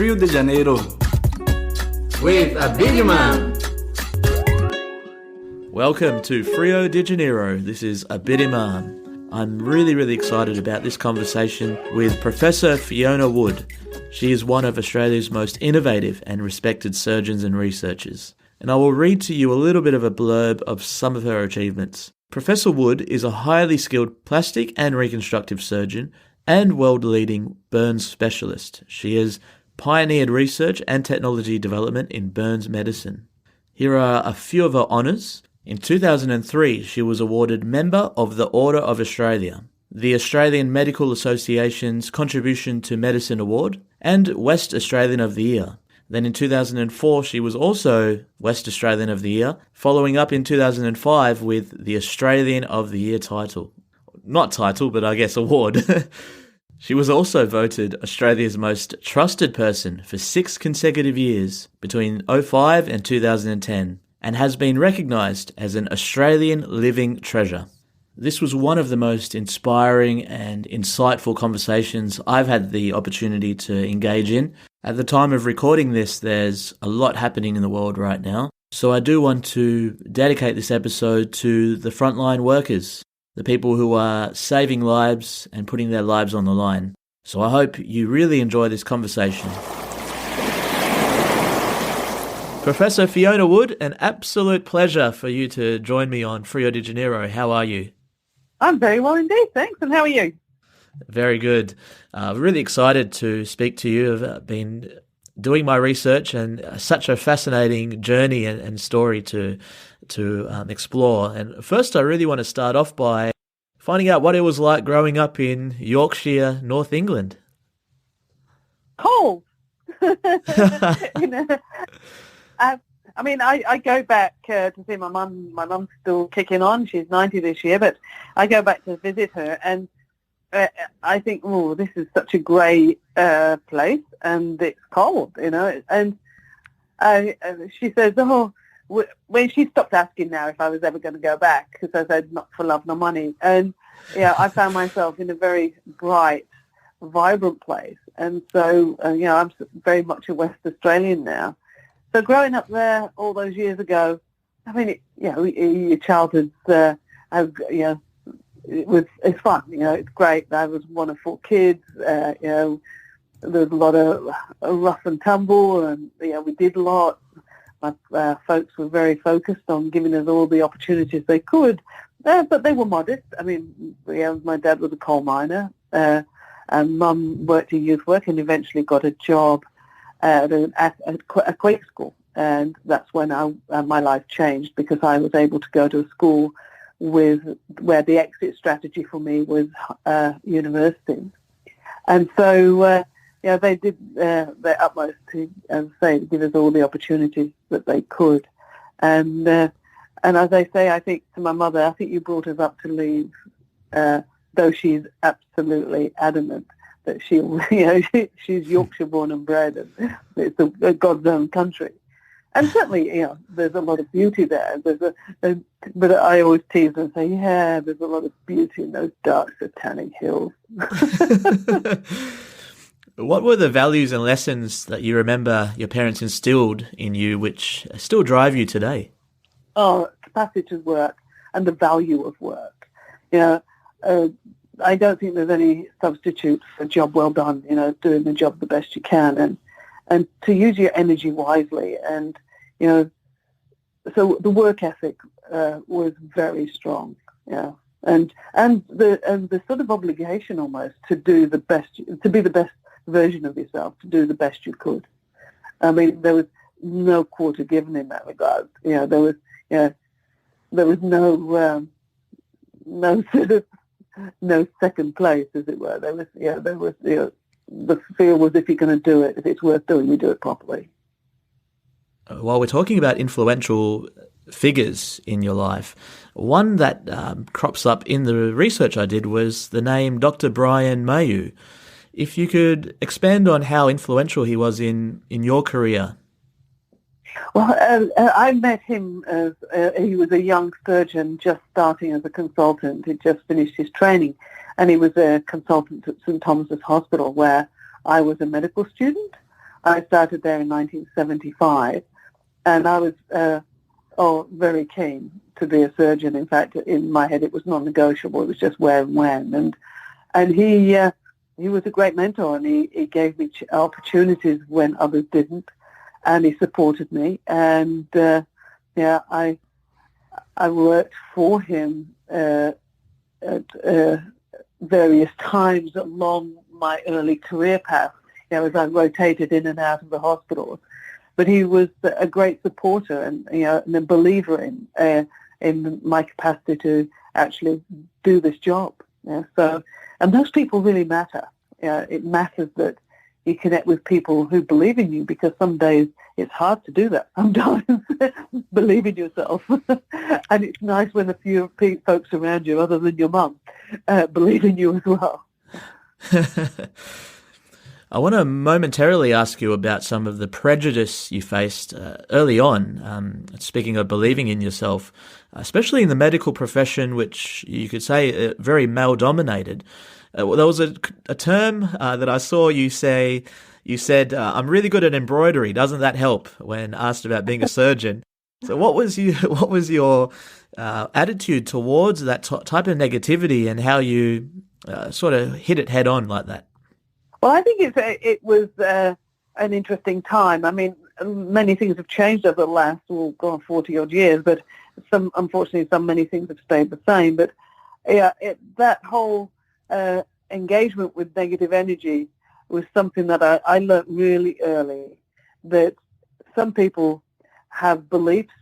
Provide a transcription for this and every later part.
Rio de Janeiro with a big man. Welcome to Rio de Janeiro. This is a big man. I'm really excited about this conversation with Professor Fiona Wood. She is one of Australia's most innovative and respected surgeons and researchers. And I will read to you a little bit of a blurb of some of her achievements. Professor Wood is a highly skilled plastic and reconstructive surgeon and world-leading burns specialist. She has pioneered research and technology development in burns medicine. Here are a few of her honours. In 2003, she was awarded Member of the Order of Australia, the Australian Medical Association's Contribution to Medicine Award, and West Australian of the Year. Then in 2004, she was also West Australian of the Year, following up in 2005 with the Australian of the Year title. Not title, but I guess award. She was also voted Australia's most trusted person for 6 consecutive years between 2005 and 2010, and has been recognised as an Australian living treasure. This was one of the most inspiring and insightful conversations I've had the opportunity to engage in. At the time of recording this, there's a lot happening in the world right now, so I do want to dedicate this episode to the frontline workers, the people who are saving lives and putting their lives on the line. So I hope you really enjoy this conversation. Professor Fiona Wood, an absolute pleasure for you to join me on Rio de Janeiro. How are you? I'm very well indeed, thanks. And how are you? Very good. Really excited to speak to you. I've been doing my research and such a fascinating journey and story to explore. And first, I really want to start off by finding out what it was like growing up in Yorkshire, North England. Cold. I go back to see my mum. My mum's still kicking on. She's 90 this year, but I go back to visit her, and I think, oh, this is such a great place, and it's cold, And she says, when she stopped asking now if I was ever going to go back, because I said not for love nor money, and I found myself in a very bright, vibrant place, and so I'm very much a West Australian now. So growing up there all those years ago, your childhood's, it's fun. It's great. I was one of 4 kids. There was a lot of rough and tumble, and we did a lot. My folks were very focused on giving us all the opportunities they could, but they were modest. My dad was a coal miner, and Mum worked in youth work and eventually got a job at a Quake school, and that's when my life changed, because I was able to go to a school where the exit strategy for me was university, and so they did their utmost to, as I say, give us all the opportunities that they could, and as I say, I think to my mother, I think you brought us up to leave, though she's absolutely adamant that she's Yorkshire born and bred, and it's a God's own country. And certainly, there's a lot of beauty there. But I always tease and say, there's a lot of beauty in those dark, satanic hills. What were the values and lessons that you remember your parents instilled in you, which still drive you today? Oh, capacity to work and the value of work. I don't think there's any substitute for a job well done, doing the job the best you can, and to use your energy wisely. And, so the work ethic was very strong, and the sort of obligation almost to do the best, to be the best version of yourself, to do the best you could. There was no quarter given in that regard. There was no sort of no second place, as it were. There was the fear was, if you're going to do it, if it's worth doing, you do it properly. While we're talking about influential figures in your life, one that crops up in the research I did was the name Dr. Brian Mayhew. If you could expand on how influential he was in your career. Well, I met him as he was a young surgeon just starting as a consultant. He'd just finished his training, and he was a consultant at St Thomas's Hospital, where I was a medical student. I started there in 1975, and I was very keen to be a surgeon. In fact, in my head, it was non-negotiable. It was just where and when. And he was a great mentor, and he gave me opportunities when others didn't, and he supported me. And I worked for him at various times along my early career path, as I rotated in and out of the hospitals. But he was a great supporter and and a believer in my capacity to actually do this job. And those people really matter. It matters that you connect with people who believe in you, because some days it's hard to do that. Sometimes believe in yourself, and it's nice when a few folks around you, other than your mum, believe in you as well. I want to momentarily ask you about some of the prejudice you faced early on. Speaking of believing in yourself, especially in the medical profession, which you could say very male-dominated. There was a term that I saw you say. You said, "I'm really good at embroidery. Doesn't that help?" When asked about being a surgeon. So, what was your attitude towards that type of negativity, and how you sort of hit it head on like that? Well, I think it was an interesting time. I mean, many things have changed over the last 40 odd years, but unfortunately, many things have stayed the same. But that whole engagement with negative energy was something that I learned really early, that some people have beliefs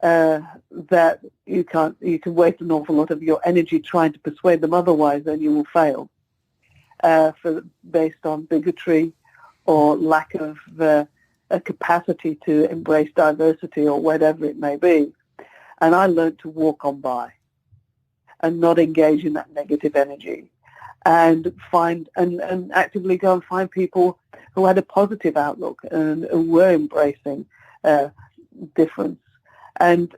that you can waste an awful lot of your energy trying to persuade them otherwise, and you will fail based on bigotry or lack of a capacity to embrace diversity or whatever it may be. And I learned to walk on by and not engage in that negative energy, and actively go and find people who had a positive outlook and who were embracing difference. And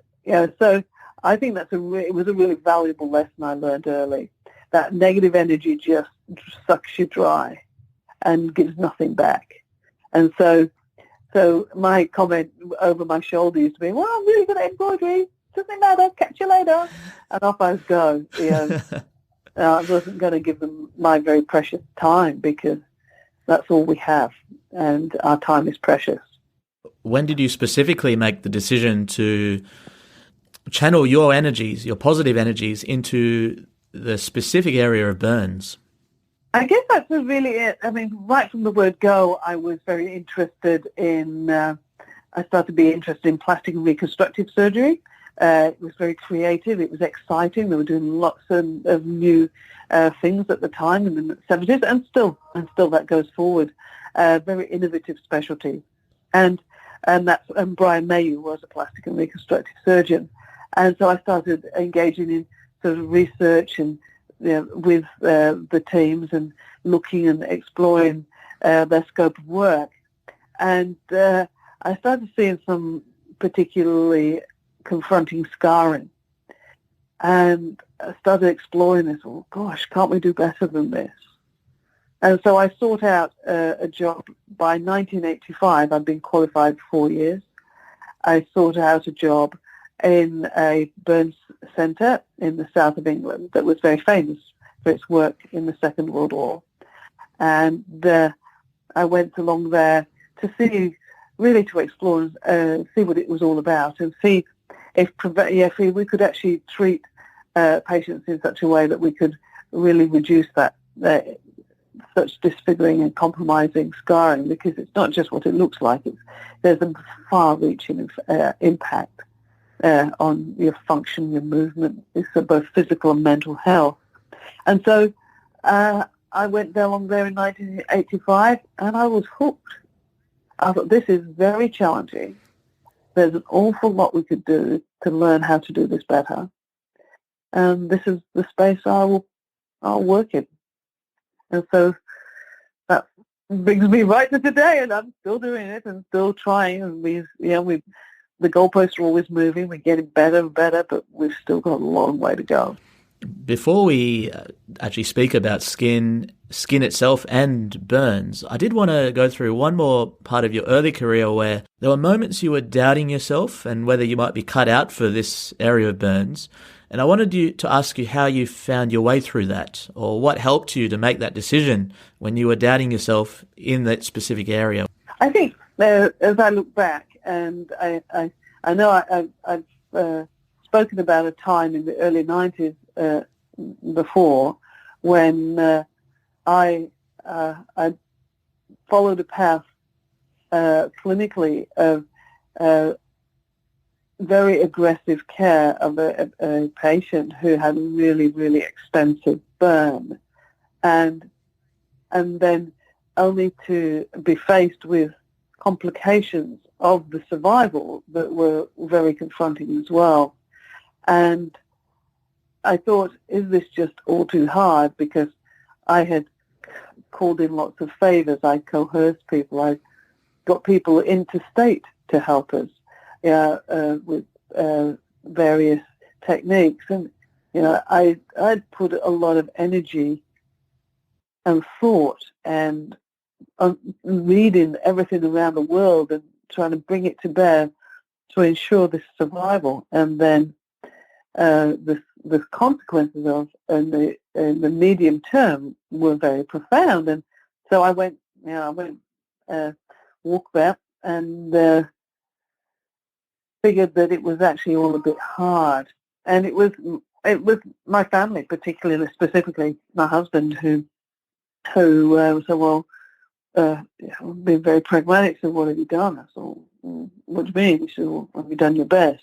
so I think it was a really valuable lesson I learned early. That negative energy just sucks you dry and gives nothing back. And so my comment over my shoulder used to be, "Well, I'm really good at embroidery. Doesn't matter. Catch you later." And off I would go. I wasn't going to give them my very precious time, because that's all we have, and our time is precious. When did you specifically make the decision to channel your energies, your positive energies, into the specific area of burns? I guess that's really it. I mean, right from the word go, I was very interested in, I started to be interested in plastic and reconstructive surgery. It was very creative. It was exciting. They were doing lots of new things at the time in the 70s, and still that goes forward. Very innovative specialty. And Brian Mayhew was a plastic and reconstructive surgeon. And so I started engaging in sort of research and with the teams, and looking and exploring their scope of work. And I started seeing some particularly confronting scarring. And I started exploring this. Oh, gosh, can't we do better than this? And so I sought out a job. By 1985, I'd been qualified for 4 years. I sought out a job in a burns centre in the south of England that was very famous for its work in the Second World War. And I went along there to see, really to explore and see what it was all about, and see if we could actually treat patients in such a way that we could really reduce that such disfiguring and compromising scarring, because it's not just what it looks like. There's a far-reaching impact on your function, your movement. It's both physical and mental health. And so I went along there in 1985, and I was hooked. I thought, this is very challenging. There's an awful lot we could do to learn how to do this better. And this is the space I'll work in. And so that brings me right to today, and I'm still doing it and still trying. And the goalposts are always moving. We're getting better and better, but we've still got a long way to go. Before we actually speak about skin itself and burns, I did want to go through one more part of your early career where there were moments you were doubting yourself and whether you might be cut out for this area of burns. And I wanted to ask you how you found your way through that, or what helped you to make that decision when you were doubting yourself in that specific area. I think as I look back, and I know I've spoken about a time in the early 90s before when I followed a path clinically of very aggressive care of a patient who had a really, really extensive burn, and then only to be faced with complications of the survival that were very confronting as well. And I thought, is this just all too hard? Because I had called in lots of favors. I coerced people. I got people interstate to help us with various techniques. And, I'd put a lot of energy and thought and reading everything around the world and trying to bring it to bear to ensure this survival. And then the consequences of in the medium term were very profound. And so I went walked back and figured that it was actually all a bit hard. And it was my family, particularly, specifically my husband, who said, well, being very pragmatic, said, what have you done? I said, well, what do you mean? He said, well, have you done your best?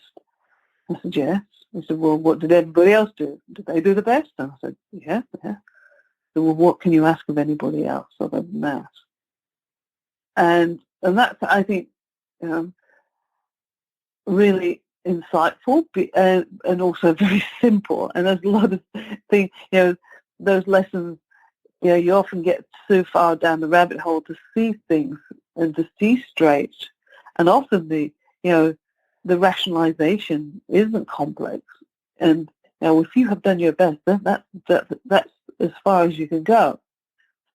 I said, yes. He said, well, what did everybody else do? Did they do the best? And I said, yeah. So, well, what can you ask of anybody else other than that? And that's, I think, really insightful and also very simple. And there's a lot of things, those lessons, you often get so far down the rabbit hole to see things and to see straight. And often the rationalization isn't complex. And if you have done your best, then that's as far as you can go.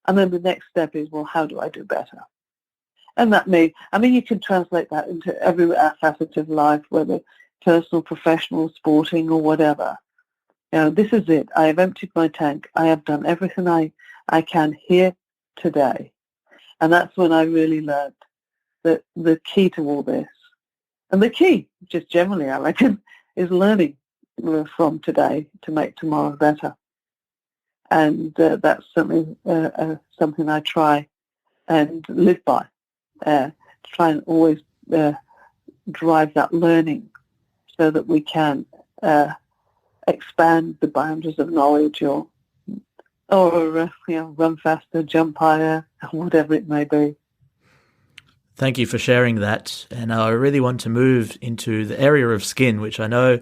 And then the next step is, well, how do I do better? And that you can translate that into every facet of life, whether personal, professional, sporting, or whatever. This is it. I have emptied my tank. I have done everything I can here today. And that's when I really learned that the key to all this, and the key, just generally, I reckon, is learning from today to make tomorrow better. And that's certainly something I try and live by. Try and always drive that learning so that we can expand the boundaries of knowledge or run faster, jump higher, whatever it may be. Thank you for sharing that. And I really want to move into the area of skin, which I know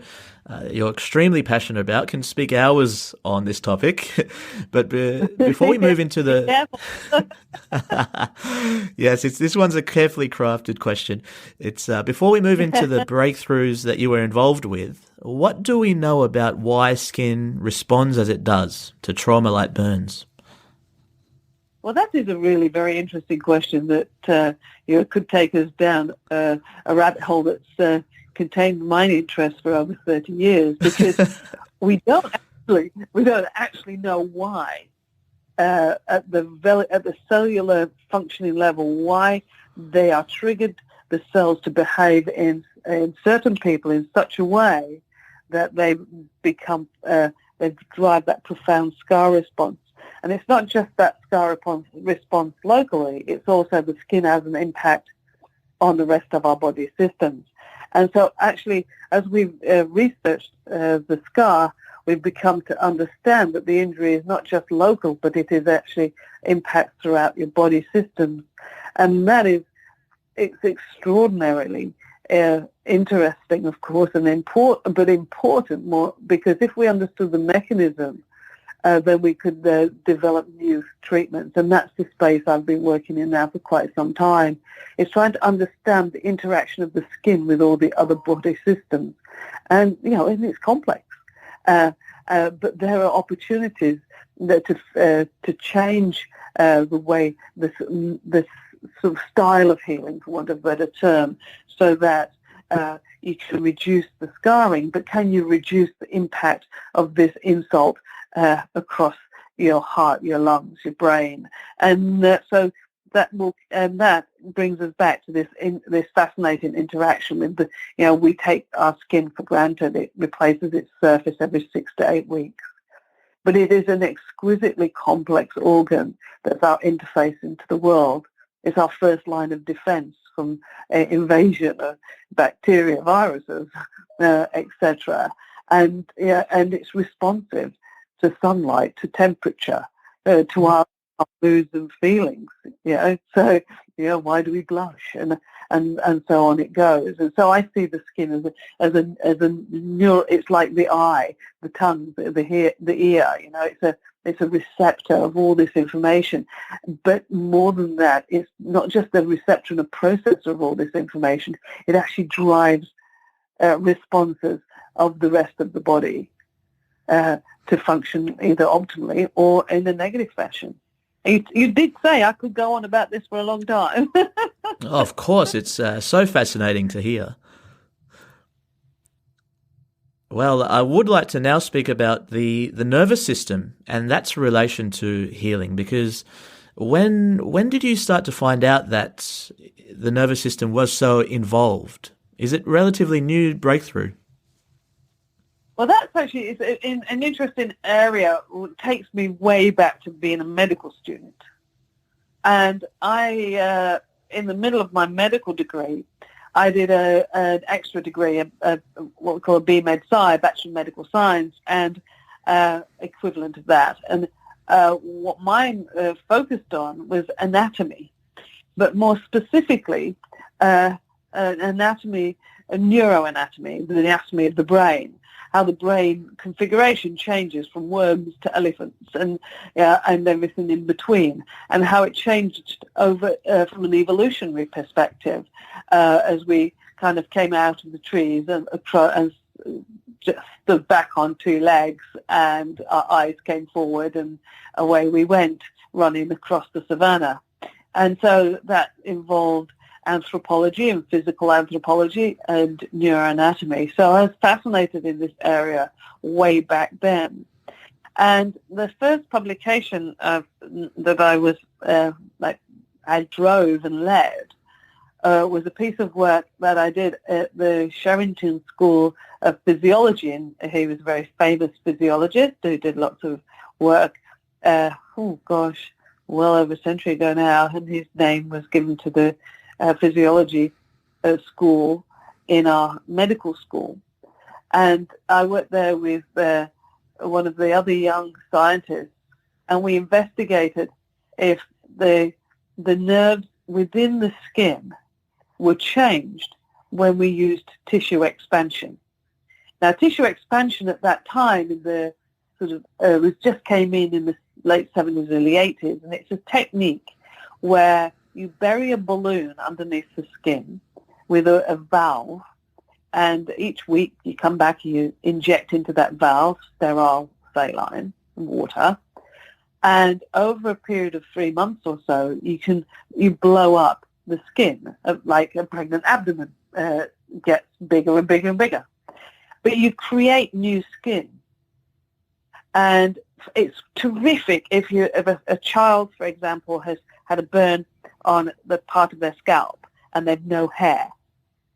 you're extremely passionate about, can speak hours on this topic. But before we move into the... Yes, this one's a carefully crafted question. It's before we move into the breakthroughs that you were involved with, what do we know about why skin responds as it does to trauma like burns? Well, that is a really very interesting question that could take us down a rabbit hole that's contained my interest for over 30 years, because we don't actually know why at the cellular functioning level, why they are triggered, the cells to behave in certain people in such a way that they become they drive that profound scar response. And it's not just that scar response locally, it's also the skin has an impact on the rest of our body systems. And so actually, as we've researched the scar, we've become to understand that the injury is not just local, but it is actually impacts throughout your body systems. And it's extraordinarily interesting, of course, and important more, because if we understood the mechanism, then we could develop new treatments. And that's the space I've been working in now for quite some time. It's trying to understand the interaction of the skin with all the other body systems. And, and it's complex. but there are opportunities that to change the way this sort of style of healing, for want of a better term, so that you can reduce the scarring, but can you reduce the impact of this insult across your heart, your lungs, your brain? And so that brings us back to this fascinating interaction with we take our skin for granted. It replaces its surface every 6 to 8 weeks. But it is an exquisitely complex organ that's our interface into the world. It's our first line of defense from invasion of bacteria, viruses, etc. And it's responsive to sunlight, to temperature, to our moods and feelings. So why do we blush? And so on it goes. And so I see the skin as a neural. It's like the eye, the tongue, the ear. It's a receptor of all this information. But more than that, it's not just a receptor and a processor of all this information. It actually drives responses of the rest of the body to function either optimally or in a negative fashion. You did say I could go on about this for a long time. Of course, it's so fascinating to hear. Well, I would like to now speak about the nervous system and that's relation to healing, because when did you start to find out that the nervous system was so involved? Is it relatively new breakthrough? Well, that's actually an interesting area. It takes me way back to being a medical student. And I, in the middle of my medical degree, I did an extra degree, what we call a BMed-Sci, Bachelor of Medical Science, and equivalent of that. And what mine focused on was anatomy, but more specifically anatomy, neuroanatomy, the anatomy of the brain, how the brain configuration changes from worms to elephants and everything in between, and how it changed over from an evolutionary perspective as we kind of came out of the trees and just stood back on two legs, and our eyes came forward and away we went running across the savannah. And so that involved anthropology and physical anthropology and neuroanatomy. So I was fascinated in this area way back then. And the first publication that I was I drove and led was a piece of work that I did at the Sherrington School of Physiology, and he was a very famous physiologist who did lots of work. Well over a century ago now, and his name was given to the physiology school in our medical school. And I worked there with one of the other young scientists, and we investigated if the nerves within the skin were changed when we used tissue expansion. Now, tissue expansion at that time in the was just came in the late 70s, early 80s, and it's a technique where you bury a balloon underneath the skin with a valve, and each week you come back and you inject into that valve sterile saline water, and over a period of 3 months or so, you blow up the skin, like a pregnant abdomen gets bigger and bigger and bigger. But you create new skin. And it's terrific if a child, for example, has had a burn on the part of their scalp and they've no hair.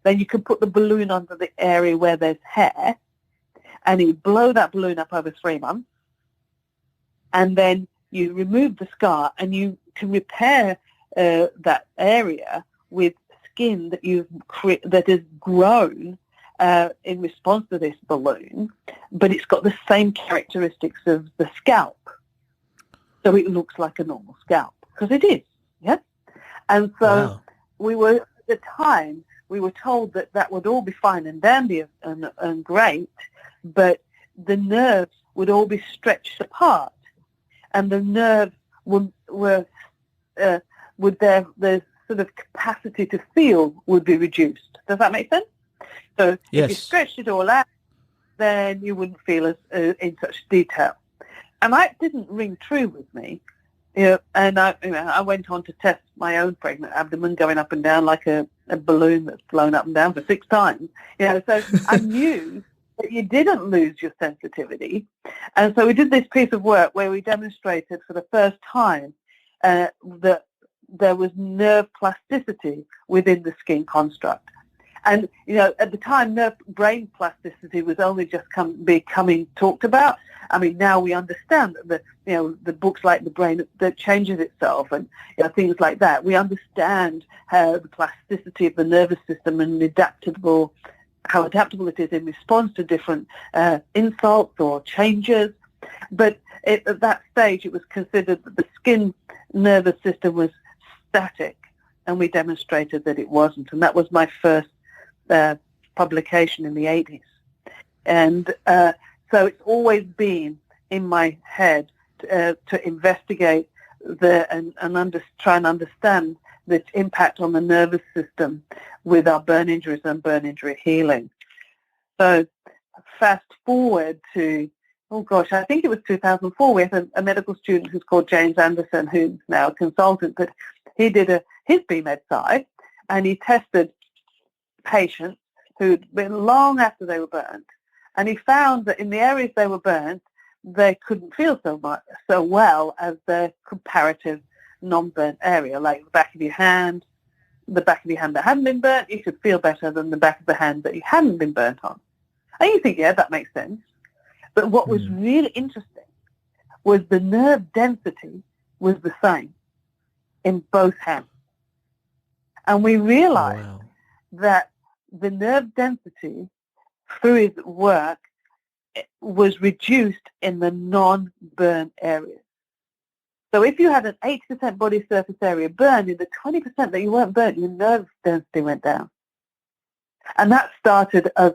Then you can put the balloon under the area where there's hair, and you blow that balloon up over 3 months, and then you remove the scar, and you can repair that area with skin that has grown in response to this balloon, but it's got the same characteristics of the scalp. So it looks like a normal scalp, because it is, yeah? And so wow. At the time, we were told that would all be fine and dandy and great, but the nerves would all be stretched apart, and the nerves would their sort of capacity to feel would be reduced. Does that make sense? So yes. If you stretched it all out, then you wouldn't feel as in such detail. And that didn't ring true with me. And I went on to test my own pregnant abdomen going up and down like a balloon that's flown up and down for 6 times. So I knew that you didn't lose your sensitivity. And so we did this piece of work where we demonstrated for the first time that there was nerve plasticity within the skin construct. And, at the time, nerve-brain plasticity was only just becoming talked about. I mean, now we understand that the books like The Brain that Changes Itself and things like that. We understand how the plasticity of the nervous system and how adaptable it is in response to different insults or changes. But at that stage, it was considered that the skin nervous system was static, and we demonstrated that it wasn't. And that was my first publication in the 80s. And so it's always been in my head to investigate and try and understand the impact on the nervous system with our burn injuries and burn injury healing. So fast forward to, I think it was 2004, we had a medical student who's called James Anderson, who's now a consultant, but he did his BMed side, and he tested patients who'd been long after they were burnt, and he found that in the areas they were burnt, they couldn't feel so well as the comparative non-burnt area, like the back of your hand. The back of your hand that hadn't been burnt, you could feel better than the back of the hand that you hadn't been burnt on. And you think, yeah, that makes sense. But what was really interesting was the nerve density was the same in both hands. And we realized that the nerve density through his work was reduced in the non-burn areas. So if you had an 80% body surface area burn, in the 20% that you weren't burnt, your nerve density went down. And that started us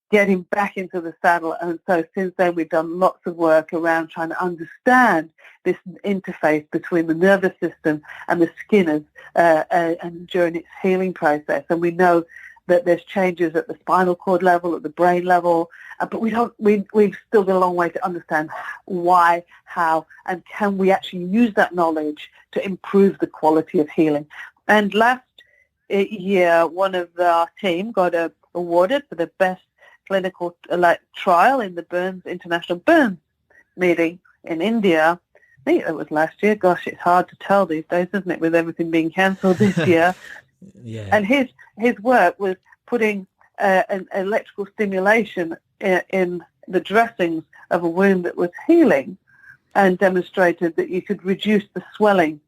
getting back into the saddle. And so since then, we've done lots of work around trying to understand this interface between the nervous system and the skin and during its healing process. And we know that there's changes at the spinal cord level, at the brain level, but we've still got a long way to understand why, how, and can we actually use that knowledge to improve the quality of healing. And last year, one of our team got awarded for the best clinical trial in the International Burns meeting in India. I think it was last year. Gosh, it's hard to tell these days, isn't it, with everything being cancelled this year. Yeah. And his work was putting an electrical stimulation in the dressings of a wound that was healing, and demonstrated that you could reduce the swelling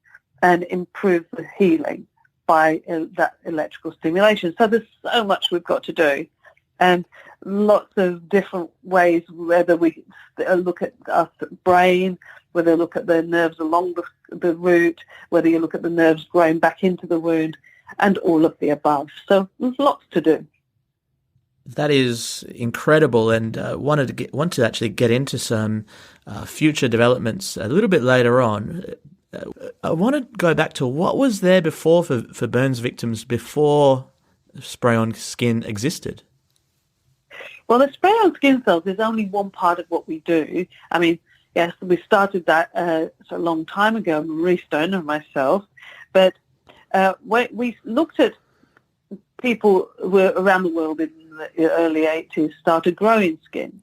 and improve the healing by that electrical stimulation. So there's so much we've got to do, and lots of different ways, whether we look at our brain, whether you look at the nerves along the root, whether you look at the nerves growing back into the wound, and all of the above. So there's lots to do. That is incredible, and want to actually get into some future developments a little bit later on. I want to go back to what was there before for burns victims before spray-on skin existed. Well, the spray-on skin cells is only one part of what we do. I mean, yes, we started that a long time ago, Marie Stone and myself, but we looked at people who were around the world in the early 80s started growing skin,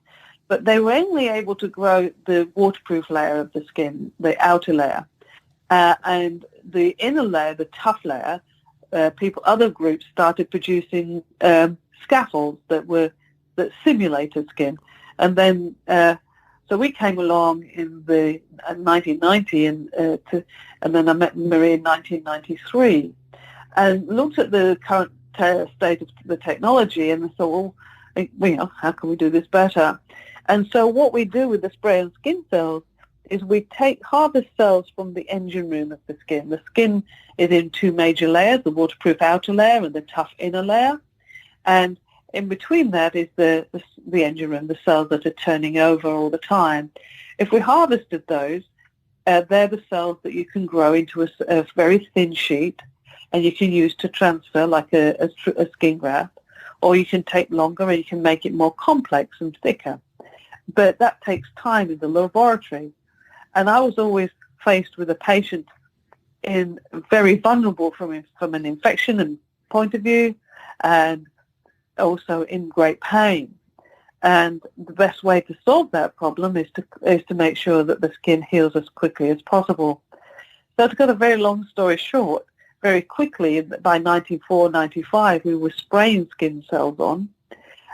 but they were only able to grow the waterproof layer of the skin, the outer layer, and the inner layer, the tough layer. Other groups started producing scaffolds that simulated skin, and then so we came along in the 1990, and then I met Marie in 1993, and looked at the current state of the technology, and I thought, well, how can we do this better? And so what we do with the spray-on skin cells is we harvest cells from the engine room of the skin. The skin is in 2 major layers, the waterproof outer layer and the tough inner layer, and in between that is the engine room, the cells that are turning over all the time. If we harvested those, they're the cells that you can grow into a very thin sheet, and you can use to transfer like a skin graft, or you can take longer and you can make it more complex and thicker. But that takes time in the laboratory. And I was always faced with a patient in very vulnerable from an infection and point of view, and also in great pain. And the best way to solve that problem is to make sure that the skin heals as quickly as possible. So to cut a very long story short, very quickly, by 94, 95, we were spraying skin cells on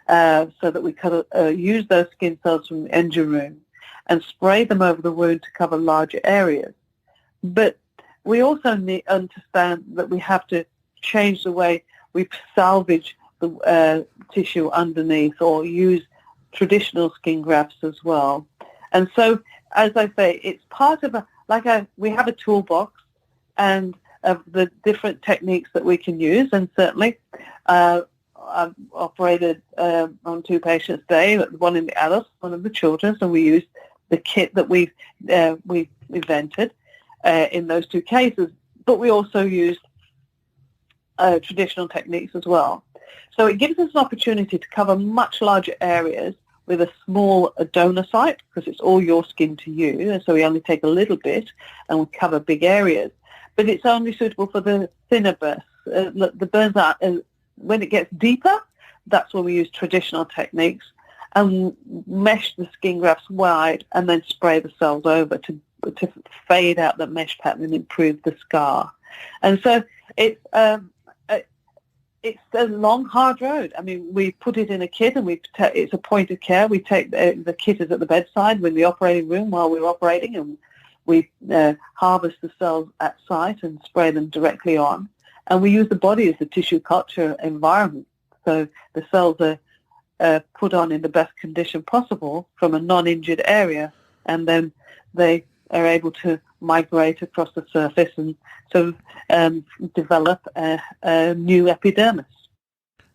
so that we could use those skin cells from the engine room and spray them over the wound to cover larger areas. But we also understand that we have to change the way we salvage the tissue underneath, or use traditional skin grafts as well. And so, as I say, it's part of we have a toolbox and of the different techniques that we can use. And certainly, I've operated on 2 patients a day, one in the adults, one in the children, and we used the kit that we've invented in those 2 cases. But we also used traditional techniques as well. So it gives us an opportunity to cover much larger areas with a small donor site, because it's all your skin to use, and so we only take a little bit and we cover big areas. But it's only suitable for the thinner burns. The burns are, when it gets deeper, that's when we use traditional techniques and mesh the skin grafts wide and then spray the cells over to fade out the mesh pattern and improve the scar. And so it's a long, hard road. I mean, we put it in a kit, and it's a point of care. We take the kit is at the bedside in the operating room while we're operating, and we harvest the cells at site and spray them directly on. And we use the body as a tissue culture environment. So the cells are put on in the best condition possible from a non-injured area, and then they are able to migrate across the surface and sort of develop a new epidermis.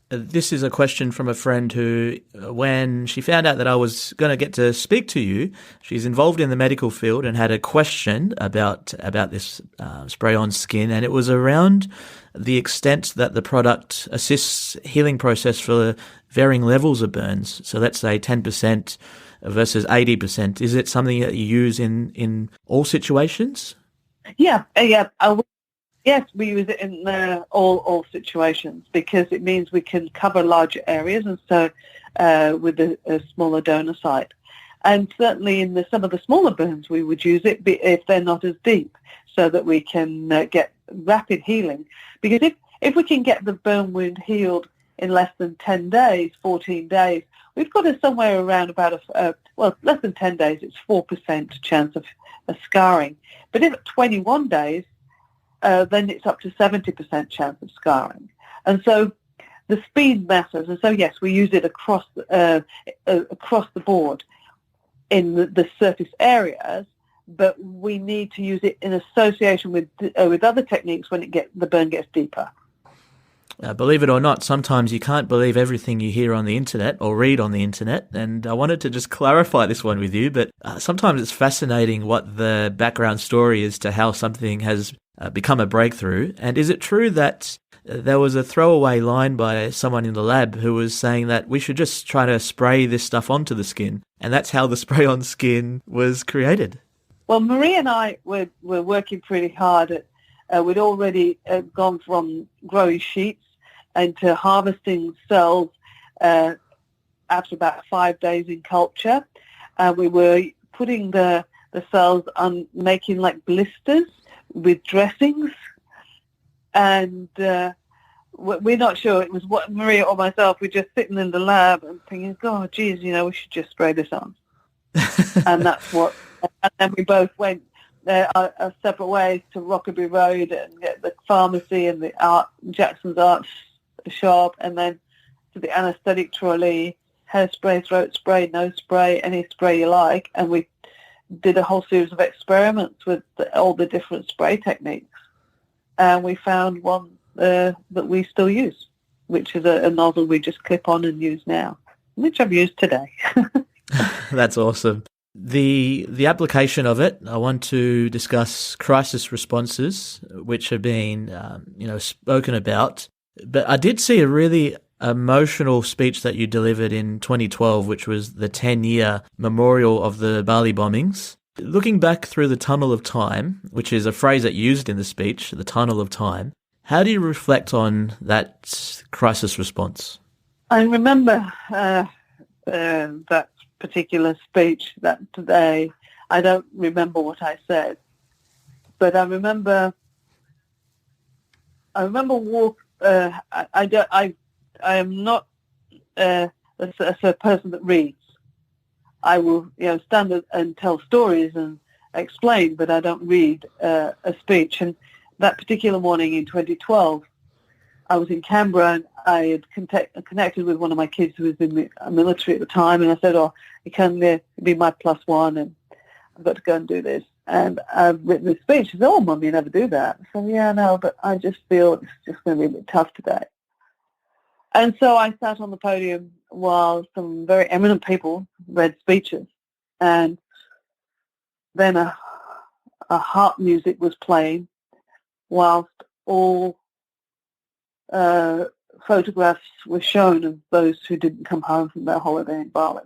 This is a question from a friend who, when she found out that I was going to get to speak to you, she's involved in the medical field and had a question about this spray-on skin, and it was around the extent that the product assists healing process for varying levels of burns. So let's say 10% versus 80%. Is it something that you use in all situations? Yeah. Yes, we use it in all situations, because it means we can cover larger areas, and so with a smaller donor site. And certainly in some of the smaller burns, we would use it if they're not as deep, so that we can get rapid healing. Because if we can get the burn wound healed in less than 10 days, 14 days, we've got somewhere around about less than 10 days, it's 4% chance of scarring. But if at 21 days, then it's up to 70% chance of scarring. And so the speed matters. And so, yes, we use it across the board in the surface areas, but we need to use it in association with other techniques when the burn gets deeper. Believe it or not, sometimes you can't believe everything you hear on the internet or read on the internet, and I wanted to just clarify this one with you, but sometimes it's fascinating what the background story is to how something has become a breakthrough. And is it true that there was a throwaway line by someone in the lab who was saying that we should just try to spray this stuff onto the skin, and that's how the spray-on skin was created? Well, Marie and I were working pretty hard we'd already gone from growing sheets into harvesting cells after about 5 days in culture. We were putting the cells on, making like blisters with dressings, and we're not sure it was what Maria or myself. We're just sitting in the lab and thinking, "God, geez, we should just spray this on." And that's what. And then we both went our separate ways to Rockaby Road and get the pharmacy and the Jackson's Art Shop, and then to the anaesthetic trolley, hairspray, throat spray, nose spray, any spray you like, and we did a whole series of experiments with all the different spray techniques, and we found one that we still use, which is a nozzle we just clip on and use now, which I've used today. That's awesome. The application of it, I want to discuss crisis responses, which have been spoken about. But I did see a really emotional speech that you delivered in 2012, which was the 10-year memorial of the Bali bombings. Looking back through the tunnel of time, which is a phrase that you used in the speech, the tunnel of time, how do you reflect on that crisis response? I remember that particular speech that day. I don't remember what I said, but I remember I am not a person that reads. I will, stand and tell stories and explain, but I don't read a speech. And that particular morning in 2012, I was in Canberra and I had connected with one of my kids who was in the military at the time, and I said, you can be my +1, and I've got to go and do this. And I've written this speech. She said, Mum, you never do that. I said, yeah, no, but I just feel it's just going to be a bit tough today. And so I sat on the podium while some very eminent people read speeches. And then a harp music was playing whilst all photographs were shown of those who didn't come home from their holiday in Bali.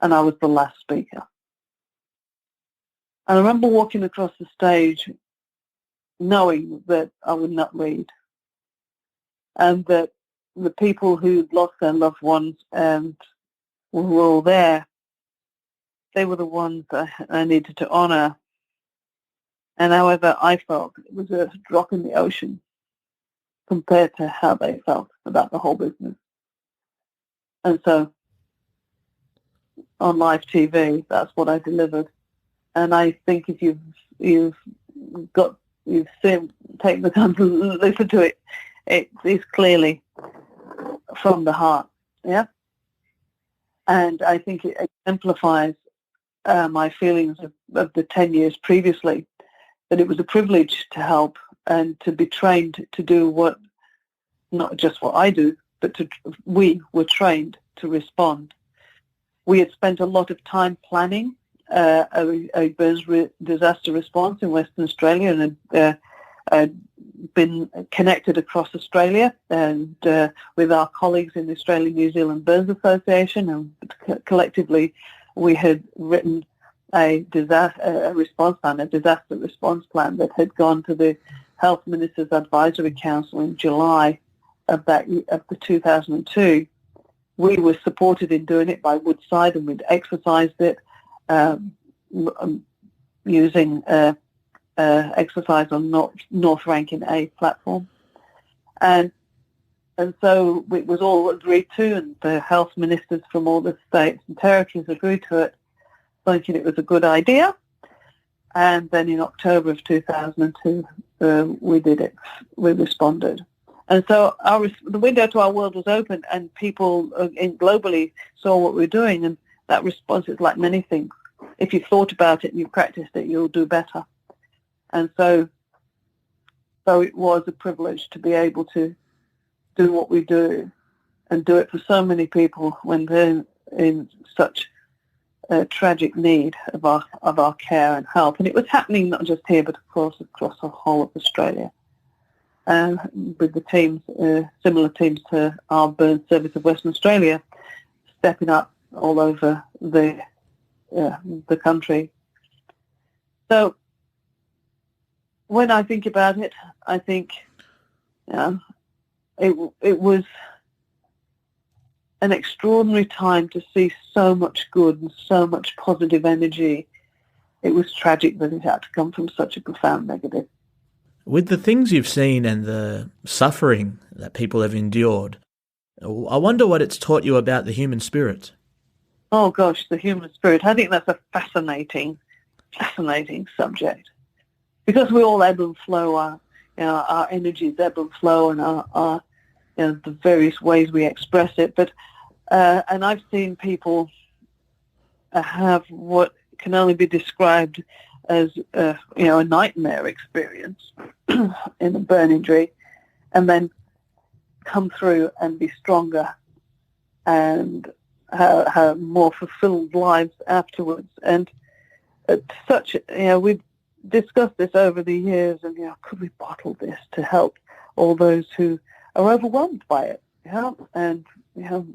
And I was the last speaker. I remember walking across the stage knowing that I would not read, and that the people who'd lost their loved ones and were all there, they were the ones that I needed to honour. And however I felt, it was a drop in the ocean compared to how they felt about the whole business. And so on live TV, that's what I delivered. And I think if you've taken the time to listen to it, it is clearly from the heart, yeah? And I think it exemplifies my feelings of the 10 years previously, that it was a privilege to help and to be trained to do what, not just what I do, but we were trained to respond. We had spent a lot of time planning a disaster response in Western Australia, and had been connected across Australia and with our colleagues in the Australian-New Zealand Burns Association, and collectively we had written a disaster response plan that had gone to the Health Ministers Advisory Council in July of the 2002. We were supported in doing it by Woodside, and we'd exercised it using exercise on North Rankin A platform, and so it was all agreed to, and the health ministers from all the states and territories agreed to it, thinking it was a good idea. And then in October of 2002, we did it. We responded. And so the window to our world was open, and people globally saw what we were doing, and that response is like many things. If you thought about it and you practiced it, you'll do better. And so it was a privilege to be able to do what we do and do it for so many people when they're in such tragic need of our care and help. And it was happening not just here, but of course across the whole of Australia. With the teams, similar teams to our Burns Service of Western Australia, stepping up all over the country. So when I think about it, I think it was an extraordinary time to see so much good and so much positive energy. It was tragic that it had to come from such a profound negative. With the things you've seen and the suffering that people have endured, I wonder what it's taught you about the human spirit. Oh gosh, the human spirit. I think that's a fascinating subject, because we all ebb and flow. Our energies ebb and flow, and our the various ways we express it. But and I've seen people have what can only be described as a nightmare experience in a burn injury, and then come through and be stronger and have more fulfilled lives afterwards. And we've discussed this over the years, and could we bottle this to help all those who are overwhelmed by it? and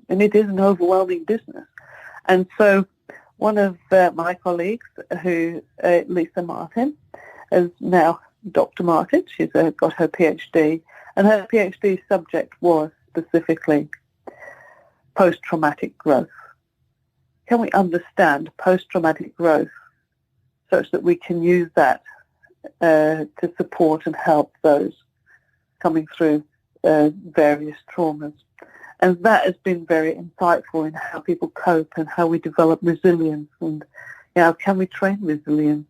and it is an overwhelming business. And so one of my colleagues, who Lisa Martin, is now Dr. Martin. She's got her PhD, and her PhD subject was specifically post-traumatic growth. Can we understand post-traumatic growth such that we can use that to support and help those coming through various traumas? And that has been very insightful in how people cope and how we develop resilience, and can we train resilience,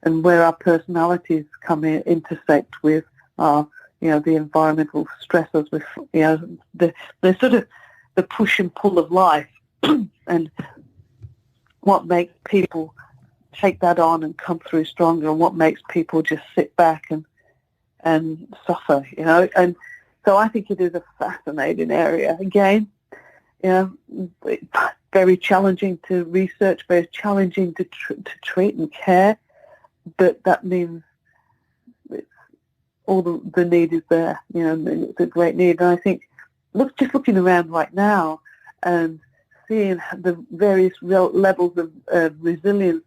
and where our personalities come in, intersect with our the environmental stressors, with the sort of the push and pull of life, and what makes people take that on and come through stronger, and what makes people just sit back and suffer, and so I think it is a fascinating area. Again, very challenging to research, very challenging to treat and care, but that means all the need is there. It's a great need. And I think, just looking around right now and seeing the various levels of resilience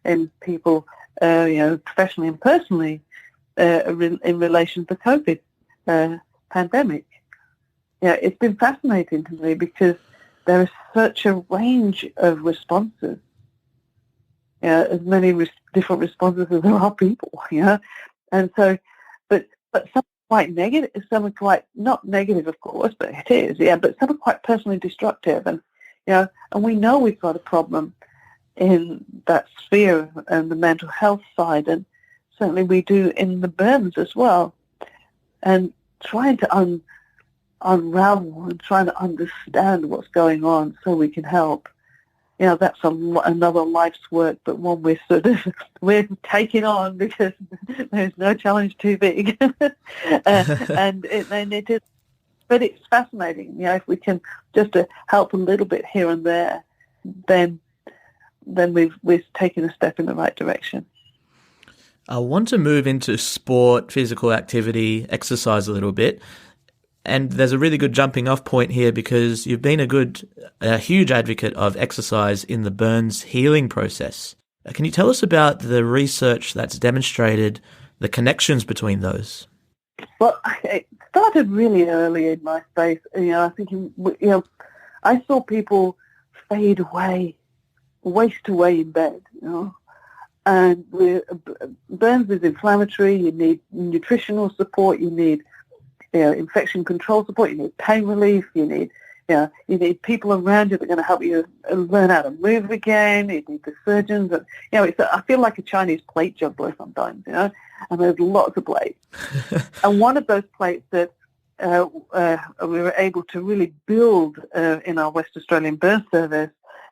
in people, professionally and personally, in relation to COVID pandemic. It's been fascinating to me because there is such a range of responses. As many different responses as there are people. And so, but some are quite negative, some are quite not negative, of course, but it is. But some are quite personally destructive, and and we know we've got a problem in that sphere and the mental health side, and certainly we do in the burns as well. And trying to unravel and trying to understand what's going on so we can help. That's another life's work, but one we're taking on because there's no challenge too big, and it is. But it's fascinating. If we can just help a little bit here and there, then we've taken a step in the right direction. I want to move into sport, physical activity, exercise a little bit. And there's a really good jumping off point here because you've been a huge advocate of exercise in the burns healing process. Can you tell us about the research that's demonstrated the connections between those? Well, it started really early in my space. I think, I saw people fade away, waste away in bed, And burns is inflammatory. You need nutritional support. You need infection control support. You need pain relief. You need people around you that are going to help you learn how to move again. You need the surgeons. And, I feel like a Chinese plate juggler sometimes, and there's lots of plates. And one of those plates that we were able to really build in our West Australian burn service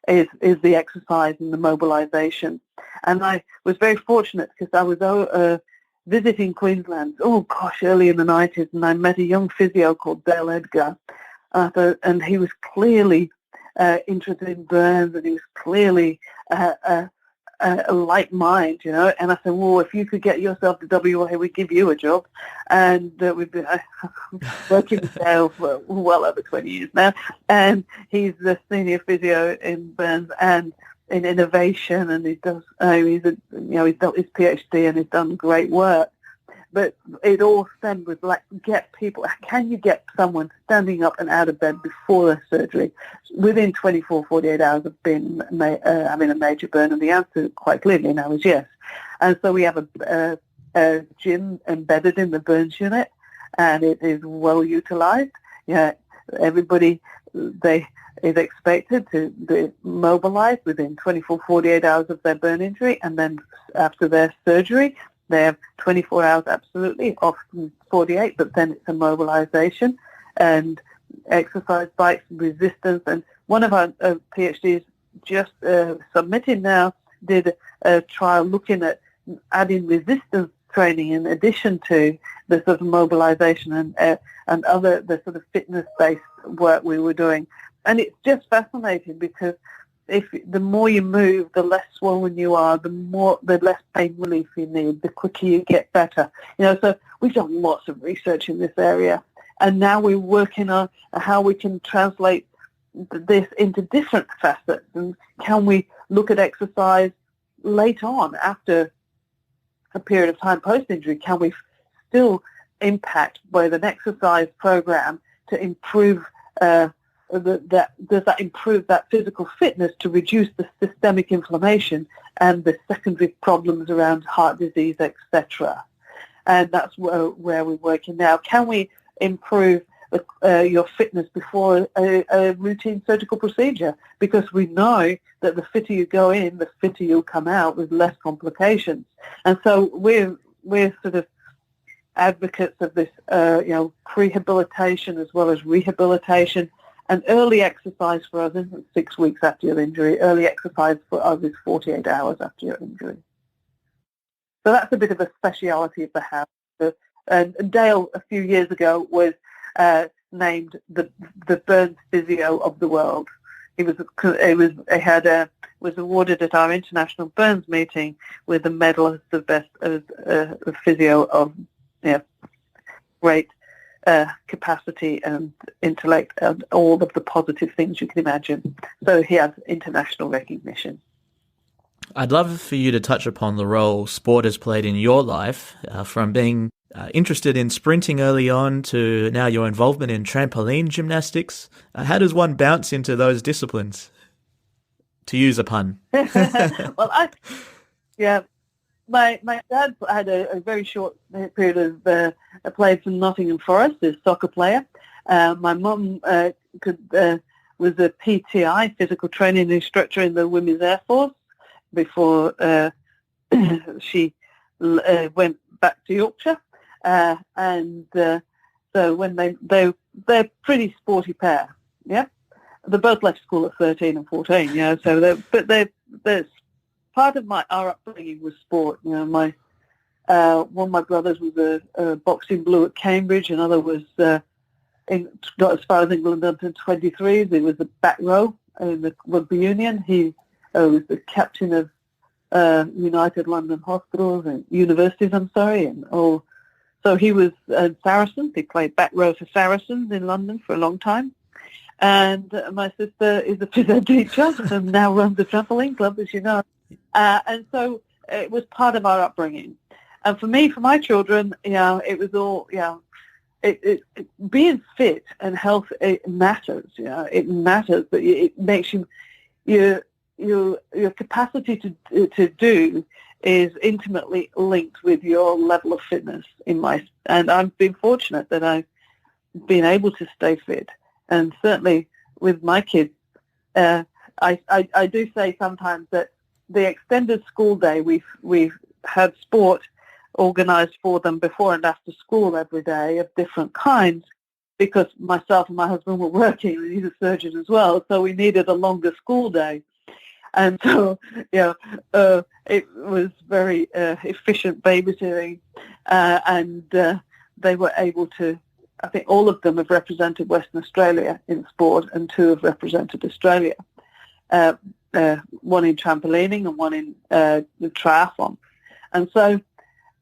is the exercise and the mobilisation. And I was very fortunate because I was visiting Queensland, early in the 90s, and I met a young physio called Dale Edgar, and he was clearly interested in burns, and he was clearly a light mind, and I said, well, if you could get yourself to WA, we'd give you a job. And we've been working with Dale for well over 20 years now, and he's the senior physio in burns and in innovation, and he's done his PhD and he's done great work. But it all stemmed with can you get someone standing up and out of bed before their surgery within 24, 48 hours of being having a major burn? And the answer quite clearly now is yes. And so we have a gym embedded in the burns unit, and it is well utilized. Everybody is expected to be mobilized within 24, 48 hours of their burn injury, and then after their surgery, they have 24 hours absolutely, often 48, but then it's a mobilization and exercise bikes, resistance. And one of our PhDs just submitted now did a trial looking at adding resistance training in addition to the sort of mobilization and other the sort of fitness-based work we were doing. And it's just fascinating because the more you move, the less swollen you are, the less pain relief you need, the quicker you get better. So we've done lots of research in this area, And now we're working on how we can translate this into different facets. And can we look at exercise later on after a period of time post-injury? Can we still impact with an exercise program to improve does that improve that physical fitness to reduce the systemic inflammation and the secondary problems around heart disease, etc.? And that's where we're working now. Can we improve your fitness before a routine surgical procedure? Because we know that the fitter you go in, the fitter you'll come out with less complications. And so we're sort of advocates of this, prehabilitation as well as rehabilitation. And early exercise for us isn't 6 weeks after your injury. Early exercise for us is 48 hours after your injury. So that's a bit of a speciality of the house. And Dale, a few years ago, was named the burns physio of the world. He was awarded at our international burns meeting with the medal as the best physio of great capacity and intellect and all of the positive things you can imagine. So he has international recognition. I'd love for you to touch upon the role sport has played in your life, from being interested in sprinting early on to now your involvement in trampoline gymnastics. How does one bounce into those disciplines, to use a pun? Well, my dad had a very short period of played for Nottingham Forest as a soccer player. My mum was a PTI, physical training instructor in the Women's Air Force before she went back to Yorkshire. So when they're a pretty sporty pair, yeah. They both left school at 13 and 14, yeah. So they're part of our upbringing was sport. You know, one of my brothers was a boxing blue at Cambridge. Another was got as far as England under 23s. He was the back row in the rugby union. He was the captain of United London Hospitals and Universities. So he was Saracens. He played back row for Saracens in London for a long time. And my sister is a physio teacher and now runs a trampoline club, as you know. And so it was part of our upbringing. And for me, for my children, it was all, being fit and health, it matters. It matters, but it makes your capacity to do is intimately linked with your level of fitness and I've been fortunate that I've been able to stay fit. And certainly with my kids, I do say sometimes that the extended school day, we've had sport organised for them before and after school every day of different kinds, because myself and my husband were working, and he's a surgeon as well, so we needed a longer school day. And so, it was very efficient babysitting, and they were able to, I think all of them have represented Western Australia in sport, and 2 have represented Australia, one in trampolining and one in the triathlon. And so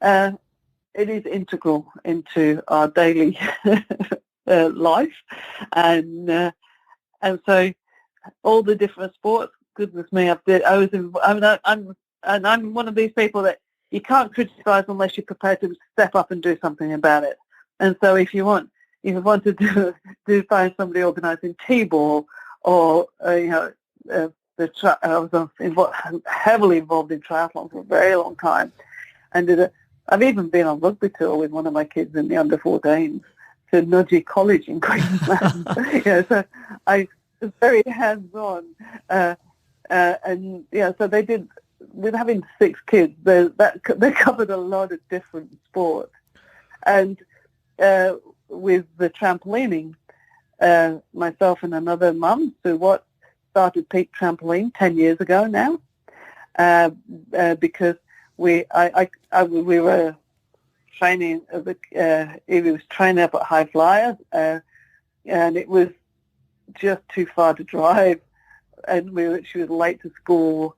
it is integral into our daily life. And so all the different sports, goodness me, I'm one of these people that you can't criticize unless you're prepared to step up and do something about it. And so if you want to find somebody organising T-ball or I was heavily involved in triathlon for a very long time, and I've even been on rugby tour with one of my kids in the under 14s to Nudgee College in Queensland. So I was very hands-on, and so they did. With having 6 kids, they covered a lot of different sports, and with the trampolining, myself and another mum, Sue Watt, started Peak Trampoline 10 years ago now, because we were training. He was training up at High Flyer, and it was just too far to drive, and she was late to school,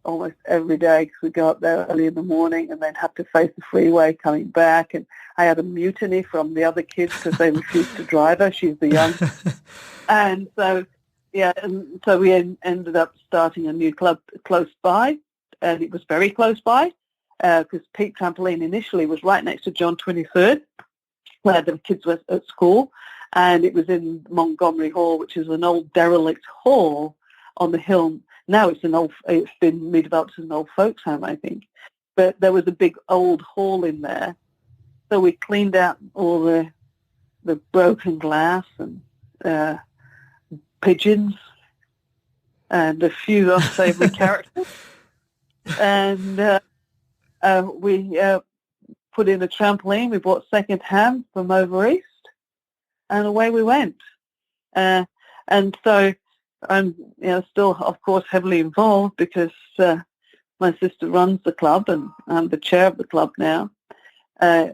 almost every day because we go up there early in the morning and then have to face the freeway coming back. And I had a mutiny from the other kids because they refused to drive her. She's the young. And so, and so we ended up starting a new club close by, and it was very close by because Peak Trampoline initially was right next to John 23rd, where the kids were at school, and it was in Montgomery Hall, which is an old derelict hall on the hill. Now it's been redeveloped as an old folks home, I think. But there was a big old hall in there. So we cleaned out all the broken glass and pigeons and a few unsavory characters. And we put in a trampoline. We bought second hand from over east, and away we went. And so I'm still, of course, heavily involved because my sister runs the club and I'm the chair of the club now. I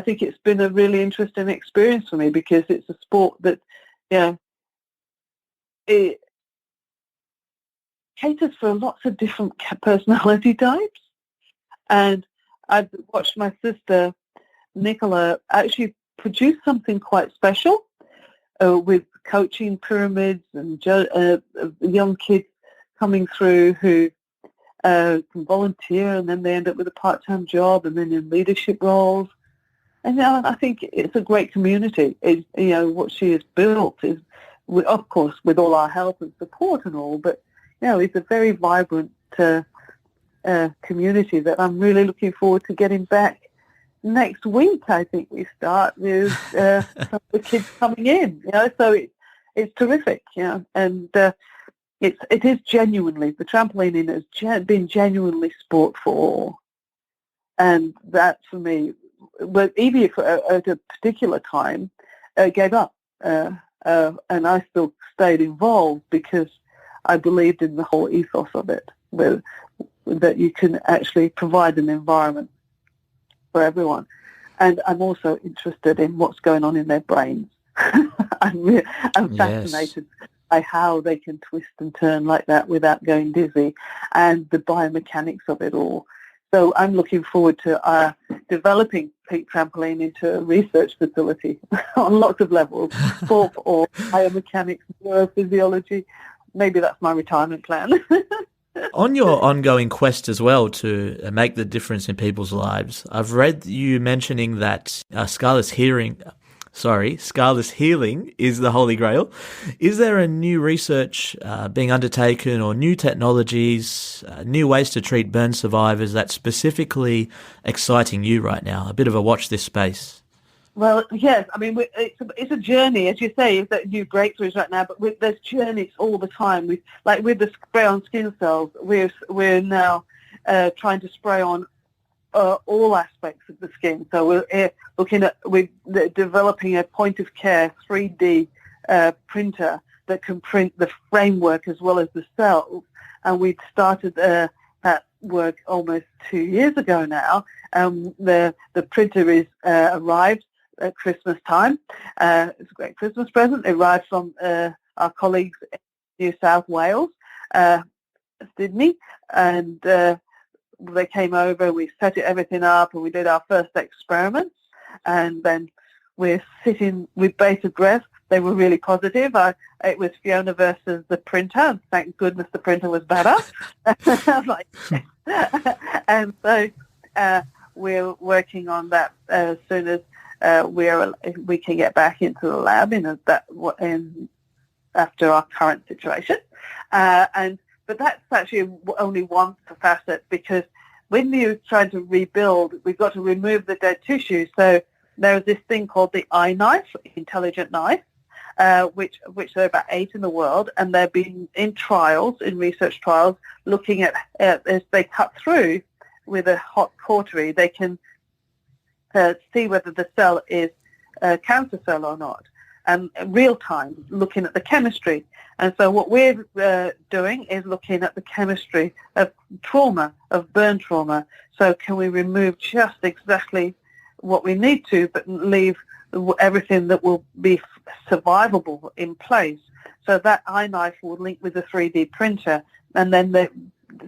think it's been a really interesting experience for me because it's a sport that, it caters for lots of different personality types. And I've watched my sister, Nicola, actually produce something quite special with coaching pyramids and young kids coming through who can volunteer and then they end up with a part-time job and then in leadership roles. And I think it's a great community. What she has built is, of course, with all our help and support and all, but it's a very vibrant community that I'm really looking forward to getting back. Next week, I think we start with some of the kids coming in. So it's terrific. And it is genuinely, the trampolining has been genuinely sport for all, and that for me. But Evie, at a particular time, gave up, and I still stayed involved because I believed in the whole ethos of it, that you can actually provide an environment for everyone. And I'm also interested in what's going on in their brains. I'm fascinated by how they can twist and turn like that without going dizzy, and the biomechanics of it all. So I'm looking forward to developing Peak Trampoline into a research facility on lots of levels, sport or biomechanics, neurophysiology. Maybe that's my retirement plan. On your ongoing quest as well to make the difference in people's lives, I've read you mentioning that scarless healing is the Holy Grail. Is there a new research being undertaken or new technologies, new ways to treat burn survivors that's specifically exciting you right now? A bit of a watch this space. Well, yes. I mean, it's a journey, as you say. It's new breakthroughs right now, but there's journeys all the time. With the spray-on skin cells, we're now trying to spray on all aspects of the skin. So we're developing a point-of-care 3D printer that can print the framework as well as the cells. And we started that work almost 2 years ago now. The printer is arrived at Christmas time. It's a great Christmas present. It arrived from our colleagues in New South Wales, Sydney, and they came over, we set everything up, and we did our first experiments, and then we're sitting with bated breath. They were really positive. It was Fiona versus the printer. Thank goodness the printer was better. And so we're working on that as soon as we can get back into the lab after our current situation. But that's actually only one facet, because when you're trying to rebuild, we've got to remove the dead tissue. So there's this thing called the iKnife, intelligent knife, which there are about 8 in the world, and they've been in research trials, looking at as they cut through with a hot cautery, they can see whether the cell is a cancer cell or not, and real time looking at the chemistry. And so what we're doing is looking at the chemistry of trauma, of burn trauma. So can we remove just exactly what we need to, but leave everything that will be survivable in place? So that iKnife will link with the 3D printer And then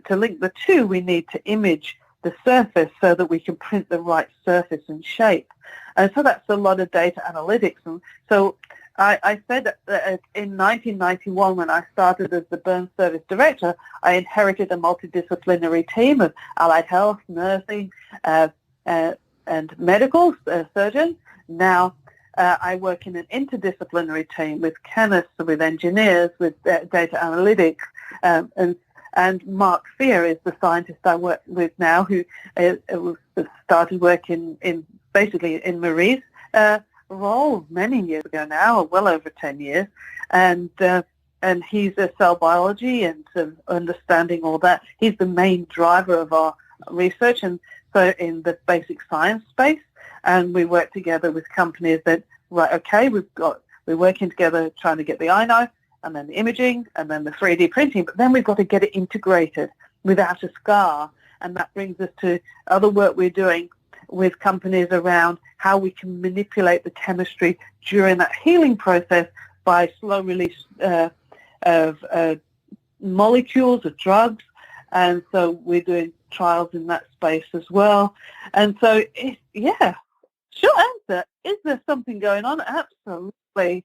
to link the two, we need to image the surface so that we can print the right surface and shape. And so that's a lot of data analytics. And so I said that in 1991, when I started as the burn service director, I inherited a multidisciplinary team of allied health, nursing, and medical surgeons. Now I work in an interdisciplinary team with chemists, with engineers, with data analytics, and Mark Fear is the scientist I work with now, who started working in Marie's role many years ago now, well over 10 years, and he's a cell biology and understanding all that. He's the main driver of our research, and so in the basic science space, and we work together with companies that, right, okay, we're working together trying to get the iNo, and then the imaging, and then the 3D printing, but then we've got to get it integrated without a scar, and that brings us to other work we're doing with companies around how we can manipulate the chemistry during that healing process by slow release of molecules, of drugs, and so we're doing trials in that space as well. And so, short answer, is there something going on? Absolutely.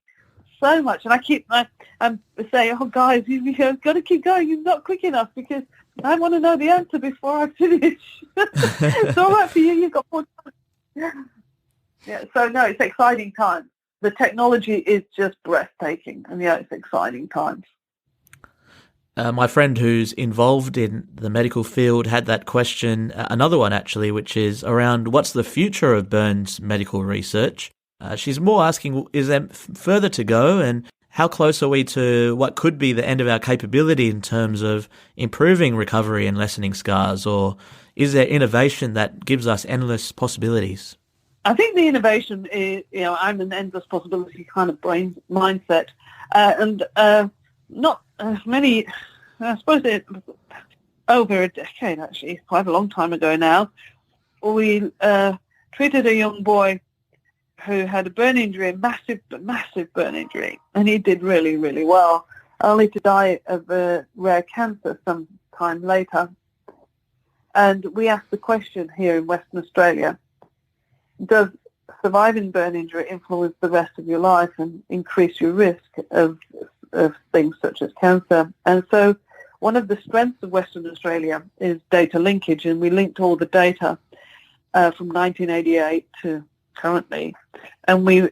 So much. And I'm saying, oh, guys, you've got to keep going. You're not quick enough because I want to know the answer before I finish. It's all right for you. You've got more time. Yeah. So, no, it's exciting times. The technology is just breathtaking. And, it's exciting times. My friend who's involved in the medical field had that question, another one actually, which is around what's the future of burns medical research? She's more asking, is there further to go, and how close are we to what could be the end of our capability in terms of improving recovery and lessening scars, or is there innovation that gives us endless possibilities? I think the innovation is, I'm an endless possibility kind of mindset, and not as many, I suppose over a decade actually, quite a long time ago now, we treated a young boy who had a burn injury, a massive burn injury, and he did really, really well, only to die of a rare cancer some time later. And we asked the question here in Western Australia, does surviving burn injury influence the rest of your life and increase your risk of things such as cancer? And so one of the strengths of Western Australia is data linkage, and we linked all the data from 1988 to currently, and we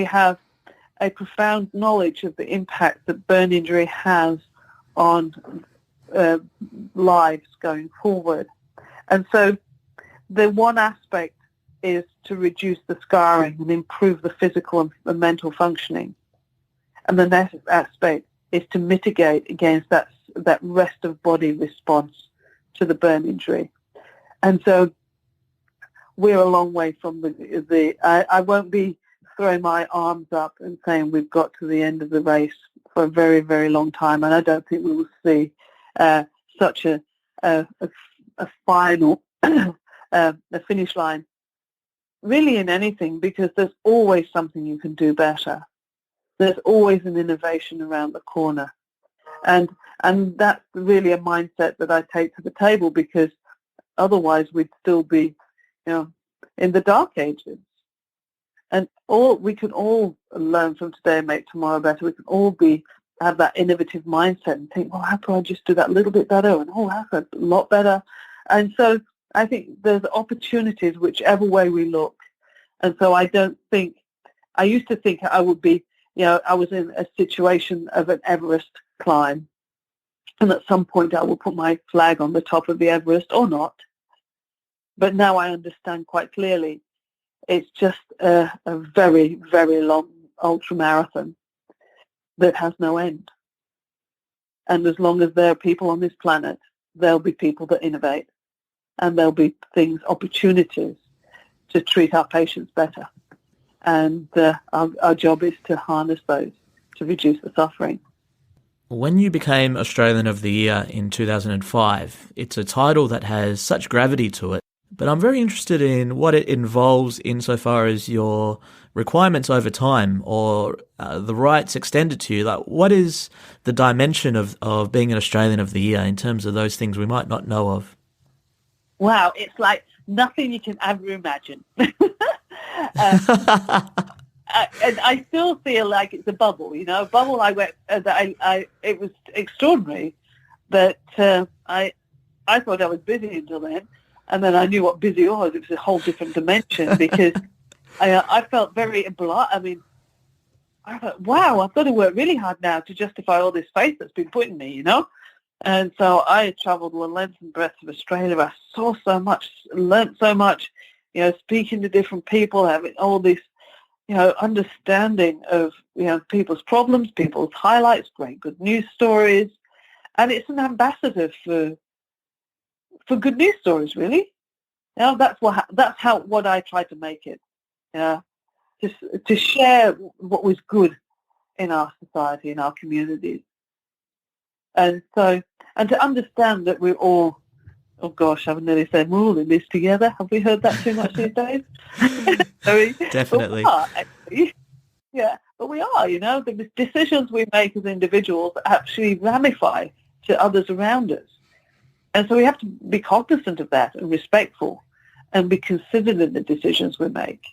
have a profound knowledge of the impact that burn injury has on lives going forward. And so the one aspect is to reduce the scarring and improve the physical and mental functioning, and the next aspect is to mitigate against that rest of body response to the burn injury. And so we're a long way from I won't be throwing my arms up and saying we've got to the end of the race for a very, very long time, and I don't think we will see such a final a finish line really in anything, because there's always something you can do better. There's always an innovation around the corner, and that's really a mindset that I take to the table, because otherwise we'd still be in the dark ages. And we can all learn from today and make tomorrow better. We can all have that innovative mindset and think, well, how can I just do that a little bit better? And that's a lot better. And so I think there's opportunities whichever way we look. And so I used to think I would be, I was in a situation of an Everest climb, and at some point I will put my flag on the top of the Everest or not. But now I understand quite clearly it's just a very, very long ultramarathon that has no end. And as long as there are people on this planet, there'll be people that innovate, and there'll be opportunities to treat our patients better. And our job is to harness those to reduce the suffering. When you became Australian of the Year in 2005, it's a title that has such gravity to it. But I'm very interested in what it involves insofar as your requirements over time or the rights extended to you. Like, what is the dimension of being an Australian of the Year in terms of those things we might not know of? Wow, it's like nothing you can ever imagine. And I still feel like it's a bubble, a bubble I went, it was extraordinary that I thought I was busy until then, and then I knew what busy was. It was a whole different dimension because I felt very I thought, wow, I've got to work really hard now to justify all this faith that's been put in me, And so I travelled the length and breadth of Australia. I saw so much, learnt so much, speaking to different people, having all this, understanding of, people's problems, people's highlights, great good news stories. And it's an ambassador for good news stories, really. That's what I try to make it. Just to share what was good in our society, in our communities. And to understand that we're all, oh gosh, I've nearly said we're all in this together. Have we heard that too much these days? Definitely. But we are, actually. Yeah, but we are, the decisions we make as individuals actually ramify to others around us. And so we have to be cognizant of that and respectful and be considered in the decisions we make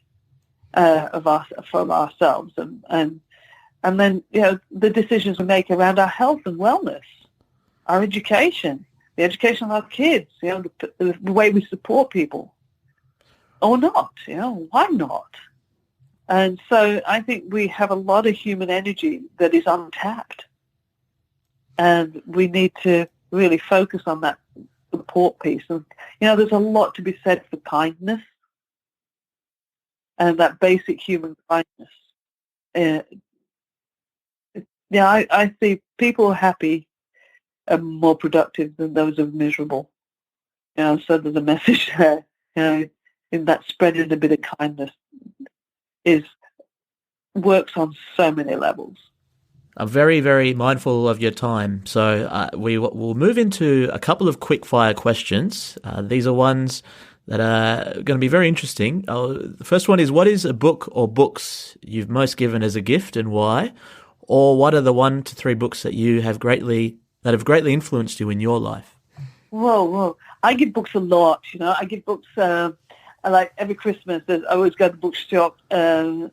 from ourselves and then, the decisions we make around our health and wellness, our education, the education of our kids, the way we support people or not, why not? And so I think we have a lot of human energy that is untapped. And we need to really focus on that support piece. And, there's a lot to be said for kindness and that basic human kindness. I see people who are happy are more productive than those who are miserable. So there's a message there, in that spreading a bit of kindness works on so many levels. I'm very, very mindful of your time. So we'll move into a couple of quick-fire questions. These are ones that are going to be very interesting. The first one is, what is a book or books you've most given as a gift and why? Or what are the 1 to 3 books that have greatly influenced you in your life? Whoa. I give books a lot, I give books, like every Christmas, I always go to the bookshop and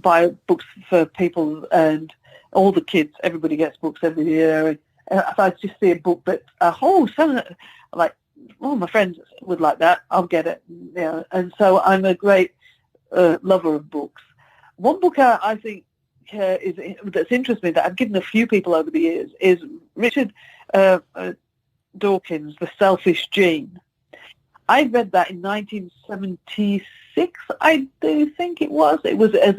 buy books for people, and all the kids, everybody gets books every year. And if I just see a book that, my friends would like that, I'll get it. And so I'm a great lover of books. One book I think that's interested me, that I've given a few people over the years, is Richard Dawkins' The Selfish Gene. I read that in 1976, I do think it was. It was as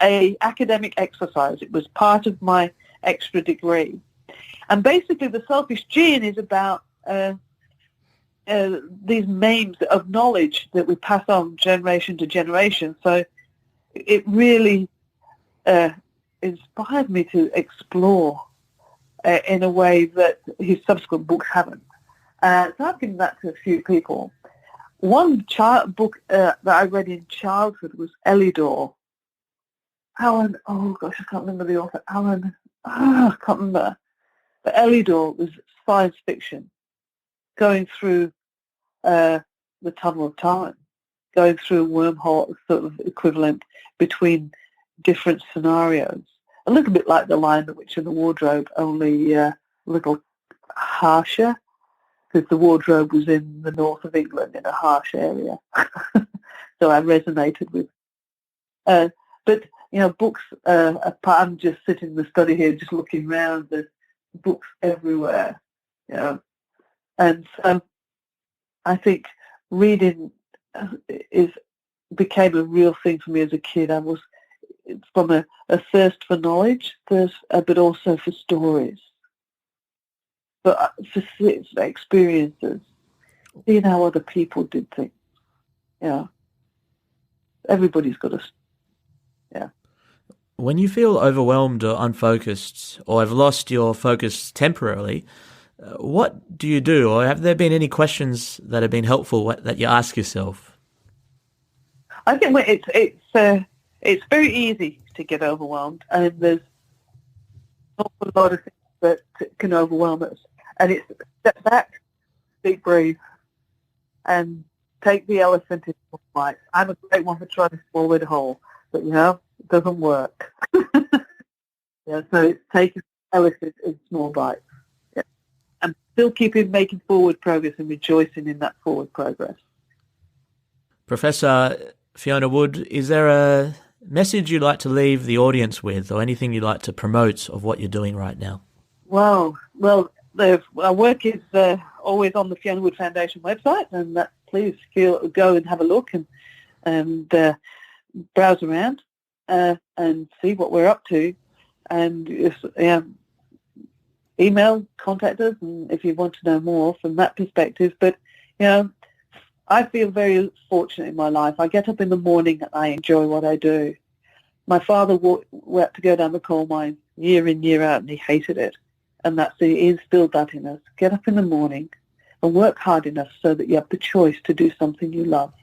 a academic exercise. It was part of my extra degree. And basically the selfish gene is about these memes of knowledge that we pass on generation to generation. So it really inspired me to explore in a way that his subsequent books haven't. So I've given that to a few people. One book that I read in childhood was Elidor. Alan, oh gosh, I can't remember the author. Alan, I can't remember. But Elidor was science fiction, going through the tunnel of time, going through a wormhole sort of equivalent between different scenarios. A little bit like The Lion, the Witch and the Wardrobe, only a little harsher, because the wardrobe was in the north of England in a harsh area. So I resonated with. But, books, I'm just sitting in the study here just looking around. There's books everywhere, And so I think reading became a real thing for me as a kid. I was from a thirst for knowledge, but also for stories. But for experiences, seeing how other people did things. Everybody's got a. When you feel overwhelmed or unfocused, or have lost your focus temporarily, What do you do, or have there been any questions that have been helpful that you ask yourself? I think it's very easy to get overwhelmed, and there's an awful lot of things that can overwhelm us. And it's step back, deep breathe, and take the elephant in small bites. I'm a great one for trying to swallow it whole, but it doesn't work. So it's taking the elephant in small bites. Yeah. And still making forward progress and rejoicing in that forward progress. Professor Fiona Wood, is there a message you'd like to leave the audience with, or anything you'd like to promote of what you're doing right now? Well, our work is always on the Fiona Wood Foundation website, and please go and have a look and browse around and see what we're up to, and contact us, and if you want to know more from that perspective. But I feel very fortunate in my life. I get up in the morning and I enjoy what I do. My father had to go down the coal mine year in, year out, and he hated it. And he instilled that in us. Get up in the morning and work hard enough so that you have the choice to do something you love.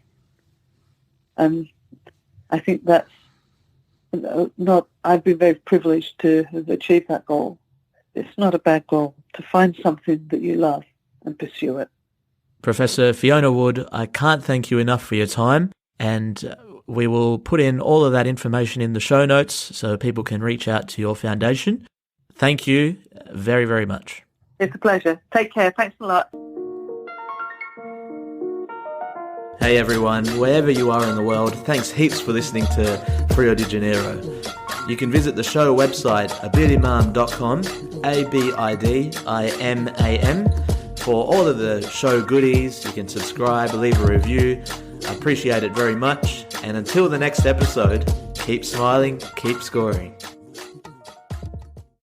And I think that's I've been very privileged to have achieved that goal. It's not a bad goal to find something that you love and pursue it. Professor Fiona Wood, I can't thank you enough for your time, and we will put in all of that information in the show notes so people can reach out to your foundation. Thank you very, very much. It's a pleasure. Take care. Thanks a lot. Hey everyone, wherever you are in the world, thanks heaps for listening to Rio de Janeiro. You can visit the show website abidimam.com, ABIDIMAM, for all of the show goodies. You can subscribe, leave a review. I appreciate it very much. And until the next episode, keep smiling, keep scoring.